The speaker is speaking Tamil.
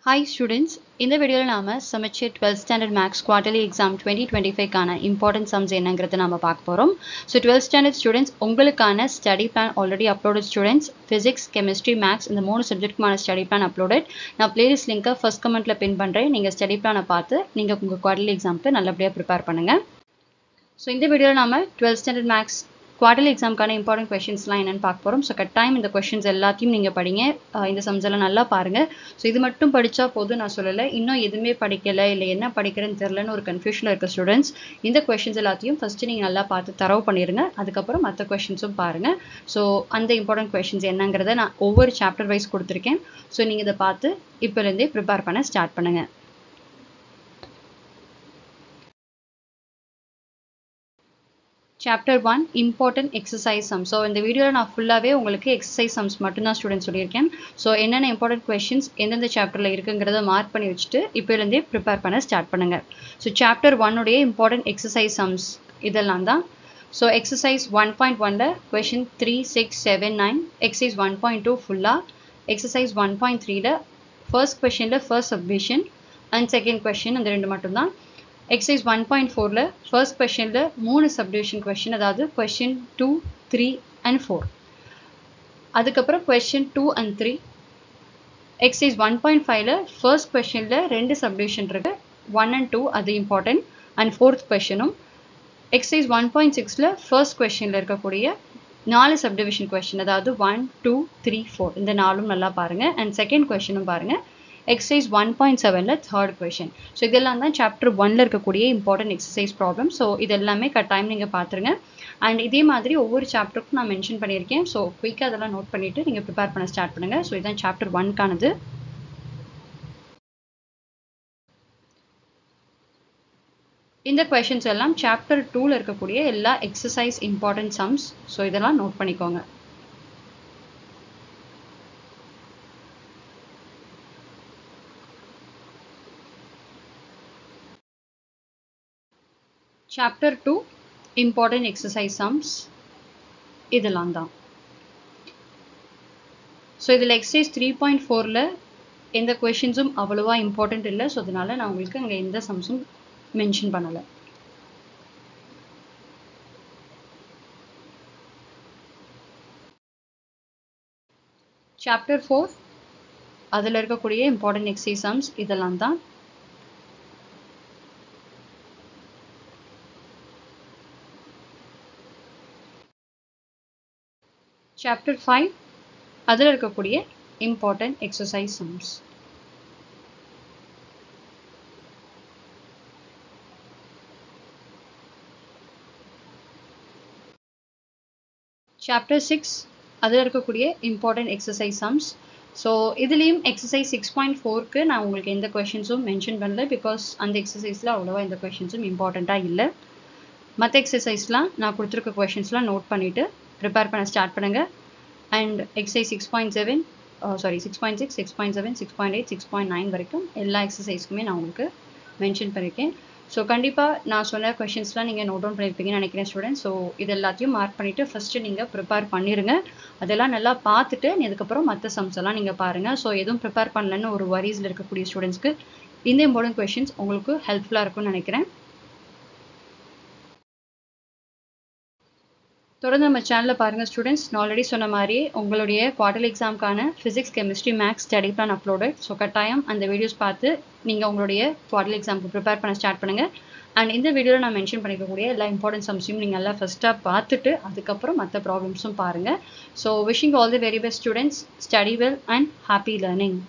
Hi students, இந்த வீடியோல நாம Semester 12th Standard Maths Quarterly Exam 2025 கான important sums என்னங்கறத நாம பார்க்க போறோம். So 12th Standard students உங்களுக்கான study plan already uploaded students. Physics, Chemistry, Maths இந்த மூணு சப்ஜெக்ட்கான study plan uploaded. நான் playlist link first commentல pin பண்றேன். நீங்க study plan பார்த்து நீங்க உங்க quarterly examக்கு நல்லபடியா prepare பண்ணுங்க. So இந்த வீடியோல நாம 12th Standard Maths Quarterly exam கான important questions லாம் என்னன்னு பார்க்க போறோம். So கட்டாயம் இந்த questions எல்லாத்தையும் நீங்க படிங்க. இந்த sums எல்லாம் நல்லா பாருங்க. So இது மட்டும் படிச்சா போதும் நான் சொல்லல. இன்னும் எதுமே படிக்கல இல்ல என்ன படிக்கிறேன்னு தெரியலன்னு ஒரு கன்ஃபியூஷன்ல இருக்க ஸ்டூடண்ட்ஸ் இந்த questions எல்லாத்தையும் first நீங்க நல்லா பார்த்து தரவு பண்ணிருங்க. அதுக்கு அப்புறம் மத்த questionsம் பாருங்க. So அந்த important questions என்னங்கறத நான் ஒவ்வொரு chapter wise கொடுத்திருக்கேன். So நீங்க இத பார்த்து இப்பல இருந்தே prepare பண்ண ஸ்டார்ட் பண்ணுங்க. Chapter 1 Important Exercise Sums. So இந்த வீடியோல நான் ஃபுல்லாவே உங்களுக்கு exercise sums மட்டும் தான் ஸ்டூடண்ட்ஸ் சொல்லியிருக்கேன். So என்னென்ன important questions எந்தெந்த சாப்டர்ல இருக்குங்கறத மார்க் பண்ணி வச்சிட்டு இப்பல இருந்தே prepare பண்ண ஸ்டார்ட் பண்ணுங்க. So chapter 1 உடைய important exercise sums இதெல்லாம் தான். So exercise 1.1ல question 3 6 7 9, exercise 1.2 ஃபுல்லா, exercise 1.3ல first questionல first subdivision and second question அந்த ரெண்டு மட்டும் தான். Exercise 1.4ல first questionல மூணு subdivision question அதாவது question 2, 3 and 4. அதுக்கப்புறம் question 2 and 3. Exercise 1.5ல first questionல ரெண்டு subdivision இருக்கு 1 and 2 அது important and fourth questionum. Exercise 1.6ல first questionல இருக்கக்கூடிய நாலு subdivision question அதாவது 1, 2, 3, 4 இந்த நாலும் நல்லா பாருங்க and second questionum பாருங்க. Exercise 1.7ல third question. So இதெல்லாம் தான் chapter 1ல இருக்கக்கூடிய important exercise problem. So இதெல்லாமே கட்டாயம் நீங்க பாத்துருங்க. And இதே மாதிரி ஒவ்வொரு சாப்டருக்கும் நான் மென்ஷன் பண்ணியிருக்கேன். So குயிக்கா அதெல்லாம் நோட் பண்ணிட்டு நீங்க ப்ரிப்பேர் பண்ண ஸ்டார்ட் பண்ணுங்க. So இதான் chapter 1கானது. இந்த questions எல்லாம் chapter 2ல இருக்கக்கூடிய எல்லா exercise important sums. So இதெல்லாம் நோட் பண்ணிக்கோங்க. Chapter 2 Important Exercise Sums இதெல்லாம் தான். So இதில் exercise 3.4ல எந்த questionsம் அவ்வளவா important இல்லை. So அதனால நான் உங்களுக்கு அங்க எந்த sumsம் mention பண்ணல. Chapter 4 அதில் இருக்கக்கூடிய important exercise sums இதெல்லாம் தான். Chapter 5 அதில் இருக்கக்கூடிய important exercise sums. Chapter 6 அதில் இருக்கக்கூடிய important exercise sums. So இதுலயும் exercise 6.4க்கு நான் உங்களுக்கு எந்த questionsம் mention பண்ணல because அந்த exerciseல அவ்வளவா எந்த questionsம் importantா இல்லை. மற்ற exerciseலாம் நான் கொடுத்திருக்க questionsலாம் நோட் பண்ணிட்டு prepare பண்ண ஸ்டார்ட் பண்ணுங்க. And exercise 6.7 6.6 6.7 6.8 6.9 வரைக்கும் எல்லா எக்ஸசைஸ்க்குமே நான் உங்களுக்கு மென்ஷன் பண்ணியிருக்கேன். ஸோ கண்டிப்பாக நான் சொன்ன கொஷின்ஸ்லாம் நீங்கள் நோட் டவுன் பண்ணியிருப்பீங்கன்னு நினைக்கிறேன் ஸ்டூடெண்ட்ஸ். ஸோ இது எல்லாத்தையும் மார்க் பண்ணிவிட்டு ஃபஸ்ட்டு நீங்கள் ப்ரிப்பேர் பண்ணிடுங்க. அதெல்லாம் நல்லா பார்த்துட்டு அதுக்கப்புறம் மற்ற சம்ஸ் எல்லாம் நீங்கள் பாருங்கள். ஸோ எதுவும் ப்ரிப்பேர் பண்ணலன்னு ஒரு வரிஸில் இருக்கக்கூடிய ஸ்டூடெண்ட்ஸ்க்கு இந்த இம்பார்ட்டன்ட் கொஷின்ஸ் உங்களுக்கு ஹெல்ப்ஃபுல்லாக இருக்கும்னு நினைக்கிறேன். தொடர்ந்து நம்ம சேனலை பாருங்க ஸ்டூடெண்ட்ஸ். நான் ஆல்ரெடி சொன்ன மாதிரி உங்களுடைய குவார்டர்லி எக்ஸாம்க்கான physics chemistry maths study plan uploaded. So கட்டாயம் அந்த வீடியோஸ் பார்த்து நீங்கள் உங்களுடைய குவார்டர்லி எக்ஸாமுக்கு ப்ரிப்பேர் பண்ண ஸ்டார்ட் பண்ணுங்க. அண்ட் இந்த வீடியோவில் நான் மென்ஷன் பண்ணிக்கக்கூடிய எல்லா இம்பார்ட்டன்ட் சம்ஸையும் நீங்கள் எல்லாம் ஃபஸ்ட்டாக பார்த்துட்டு அதுக்கப்புறம் மற்ற ப்ராப்ளம்ஸும் பாருங்கள். So wishing all the very best students. Study well and happy learning.